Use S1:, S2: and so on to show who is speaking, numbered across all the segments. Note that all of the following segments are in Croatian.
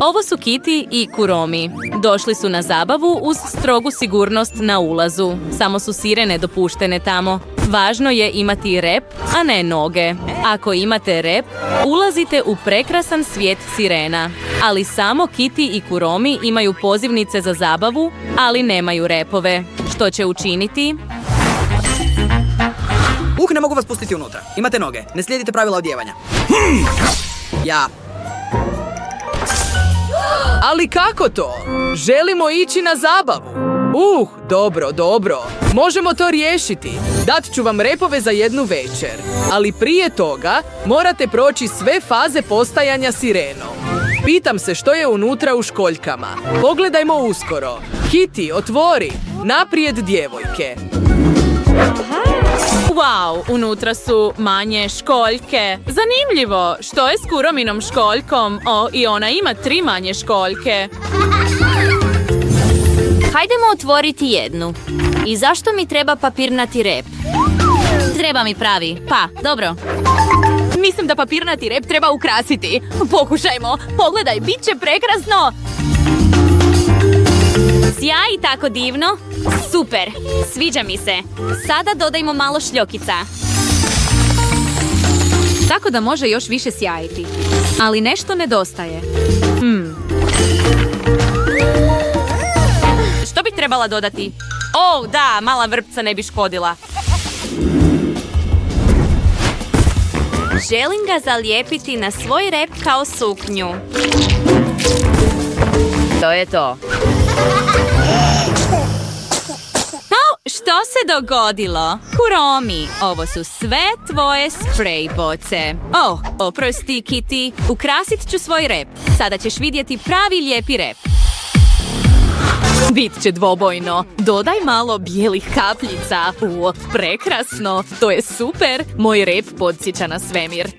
S1: Ovo su Kitty i Kuromi. Došli su na zabavu uz strogu sigurnost na ulazu. Samo su sirene dopuštene tamo. Važno je imati rep, a ne noge. Ako imate rep, ulazite u prekrasan svijet sirena. Ali samo Kitty i Kuromi imaju pozivnice za zabavu, ali nemaju repove. Što će učiniti?
S2: Ne mogu vas pustiti unutra. Imate noge. Ne slijedite pravila odjevanja. Ja.
S3: Ali kako to? Želimo ići na zabavu. Dobro. Možemo to riješiti. Dat ću vam repove za jednu večer. Ali prije toga morate proći sve faze postajanja sirenom. Pitam se što je unutra u školjkama. Pogledajmo uskoro. Kitty, otvori. Naprijed, djevojke.
S1: Wow, unutra su manje školjke. Zanimljivo, što je s Kurominom školjkom? I ona ima 3 manje školjke.
S4: Hajdemo otvoriti jednu. I zašto mi treba papirnati rep? Treba mi pravi. Dobro.
S1: Mislim da papirnati rep treba ukrasiti. Pokušajmo. Pogledaj, bit će prekrasno.
S4: Sjaj, tako divno. Super, sviđa mi se. Sada dodajmo malo šljokica.
S1: Tako da može još više sjajiti. Ali nešto nedostaje. Što bi trebala dodati? Da, mala vrpca ne bi škodila.
S4: Želim ga zalijepiti na svoj rep kao suknju.
S1: To je to. Što se dogodilo? Kuromi, ovo su sve tvoje sprej boce. Oprosti, Kitty. Ukrasit ću svoj rep. Sada ćeš vidjeti pravi lijepi rep. Bit će dvobojno. Dodaj malo bijelih kapljica. Prekrasno. To je super. Moj rep podsjeća na svemir.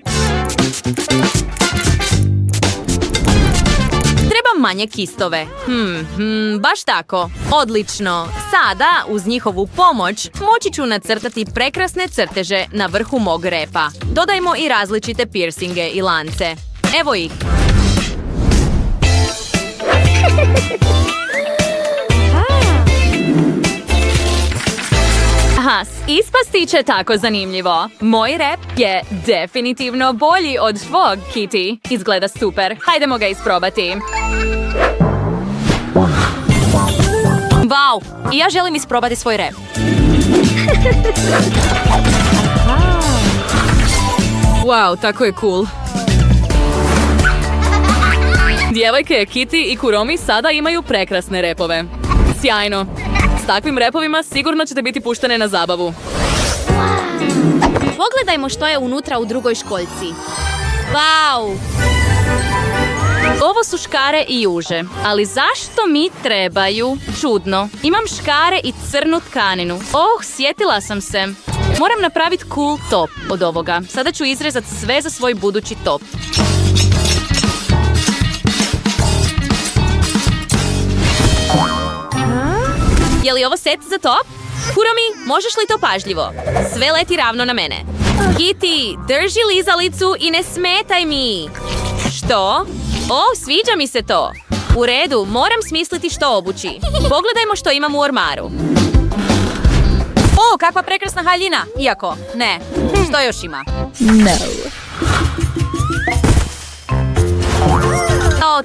S1: Trebam manje kistove. Baš tako. Odlično. Sada, uz njihovu pomoć, moći ću nacrtati prekrasne crteže na vrhu mog repa. Dodajmo i različite piercinge i lance. Evo ih. Ispasti će tako zanimljivo. Moj rep je definitivno bolji od tvog, Kitty. Izgleda super. Hajdemo ga isprobati. Wow, i ja želim isprobati svoj rep. Wow, tako je cool. Djevojke, Kitty i Kuromi sada imaju prekrasne repove. Sjajno. S takvim repovima sigurno ćete biti puštene na zabavu.
S4: Pogledajmo što je unutra u drugoj školjci. Wow!
S1: Ovo su škare i juže, ali zašto mi trebaju? Čudno. Imam škare i crnu tkaninu. Sjetila sam se. Moram napraviti cool top od ovoga. Sada ću izrezati sve za svoj budući top. Je li ovo set za top? Kuromi, možeš li to pažljivo? Sve leti ravno na mene. Kitty, drži lizalicu i ne smetaj mi. Što? Sviđa mi se to. U redu, moram smisliti što obući. Pogledajmo što imam u ormaru. Kakva prekrasna haljina. Iako, ne. Što još ima?
S4: No.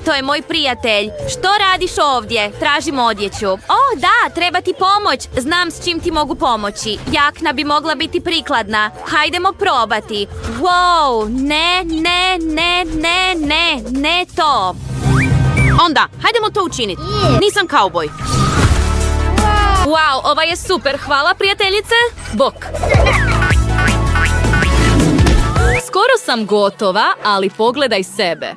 S4: To je moj prijatelj. Što radiš ovdje? Tražim odjeću. Da, treba ti pomoć. Znam s čim ti mogu pomoći. Jakna bi mogla biti prikladna. Hajdemo probati. Wow, ne to.
S1: Onda, hajdemo to učiniti. Nisam kauboj. Wow, ova je super. Hvala, prijateljice. Bok. Skoro sam gotova, ali pogledaj sebe.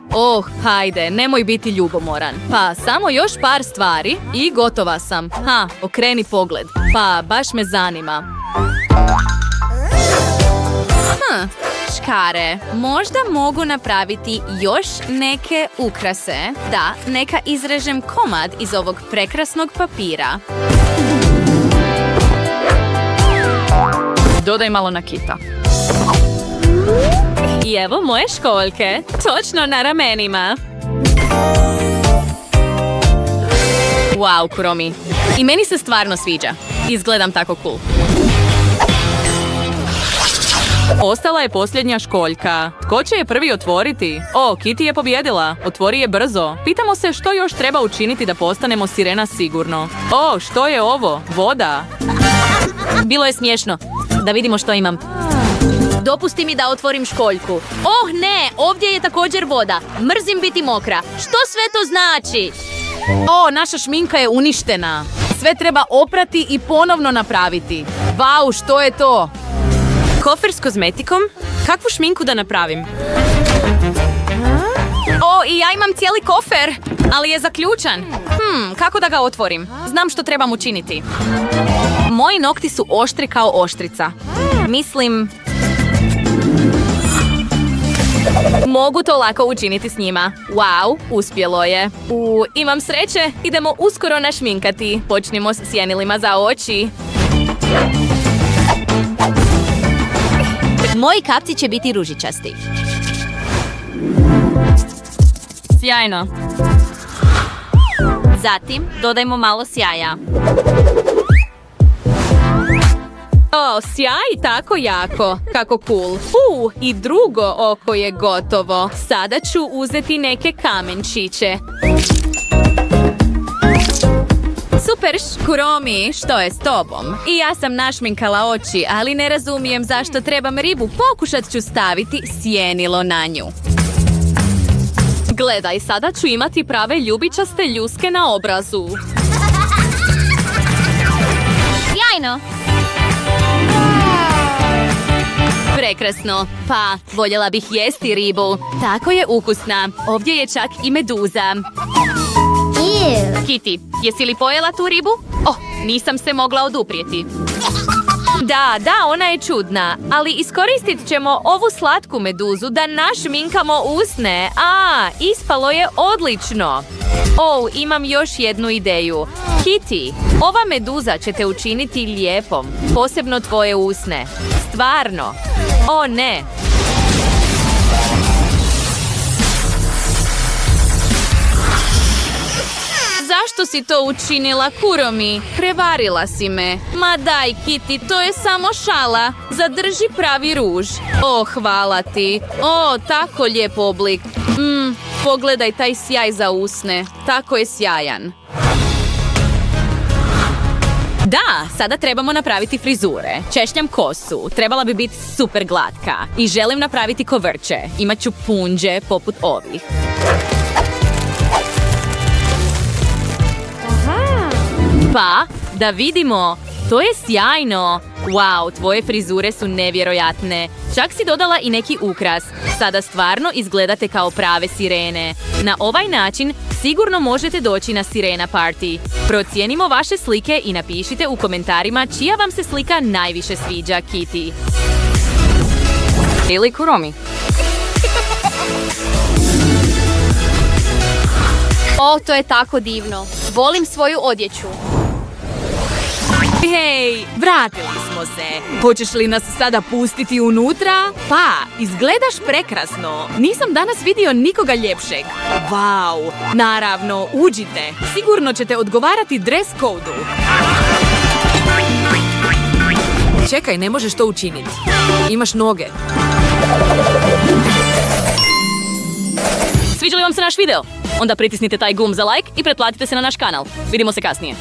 S1: Hajde, nemoj biti ljubomoran. Pa, samo još par stvari i gotova sam. Okreni pogled. Pa, baš me zanima. Škare. Možda mogu napraviti još neke ukrase. Da, neka izrežem komad iz ovog prekrasnog papira. Dodaj malo nakita. I evo moje školjke, točno na ramenima. Wow, Kuromi. I meni se stvarno sviđa. Izgledam tako cool. Ostala je posljednja školjka. Tko će je prvi otvoriti? O, Kitty je pobjedila. Otvori je brzo. Pitamo se što još treba učiniti da postanemo sirena sigurno. O, što je ovo? Voda.
S4: Bilo je smiješno. Da vidimo što imam. Dopusti mi da otvorim školjku. Oh ne, ovdje je također voda. Mrzim biti mokra. Što sve to znači?
S1: O, naša šminka je uništena. Sve treba oprati i ponovno napraviti. Vau, što je to? Kofer s kozmetikom? Kakvu šminku da napravim? O, i ja imam cijeli kofer, ali je zaključan. Kako da ga otvorim? Znam što trebam učiniti. Moji nokti su oštri kao oštrica. Mislim... Mogu to lako učiniti s njima. Wow, uspjelo je. Imam sreće, idemo uskoro našminkati. Počnimo s sjenilima za oči.
S4: Moji kapci će biti ružičasti.
S1: Sjajno.
S4: Zatim dodajmo malo sjaja.
S1: O, sjaj tako jako. Kako cool. I drugo oko je gotovo. Sada ću uzeti neke kamenčiće. Super, Kuromi, što je s tobom? I ja sam našminkala oči, ali ne razumijem zašto trebam ribu. Pokušat ću staviti sjenilo na nju. Gledaj, sada ću imati prave ljubičaste ljuske na obrazu.
S4: Sjajno!
S1: Prekrasno. Pa, voljela bih jesti ribu. Tako je ukusna. Ovdje je čak i meduza. Kitty, jesi li pojela tu ribu? Nisam se mogla oduprijeti. Da, ona je čudna, ali iskoristit ćemo ovu slatku meduzu da našminkamo usne. Ispalo je odlično. Imam još jednu ideju. Kitty, ova meduza će te učiniti lijepom, posebno tvoje usne. Stvarno. O ne. Zašto si to učinila, Kuromi? Prevarila si me. Ma daj, Kitty, to je samo šala. Zadrži pravi ruž. Hvala ti. Tako lijep oblik. Pogledaj taj sjaj za usne. Tako je sjajan. Da, sada trebamo napraviti frizure. Češljam kosu. Trebala bi biti super glatka. I želim napraviti kovrče. Imaću punđe poput ovih. Pa, da vidimo. To je sjajno. Wow, tvoje frizure su nevjerojatne. Čak si dodala i neki ukras. Sada stvarno izgledate kao prave sirene. Na ovaj način sigurno možete doći na sirena party. Procijenimo vaše slike i napišite u komentarima čija vam se slika najviše sviđa, Kitty. Ili Kuromi.
S4: To je tako divno. Volim svoju odjeću.
S1: Hej, vratili smo se. Hoćeš li nas sada pustiti unutra? Pa, izgledaš prekrasno. Nisam danas vidio nikoga ljepšeg. Wow, naravno, uđite. Sigurno ćete odgovarati dress kodu.
S3: Čekaj, ne možeš to učiniti. Imaš noge.
S1: Sviđa li vam se naš video? Onda pritisnite taj gumb za like i pretplatite se na naš kanal. Vidimo se kasnije.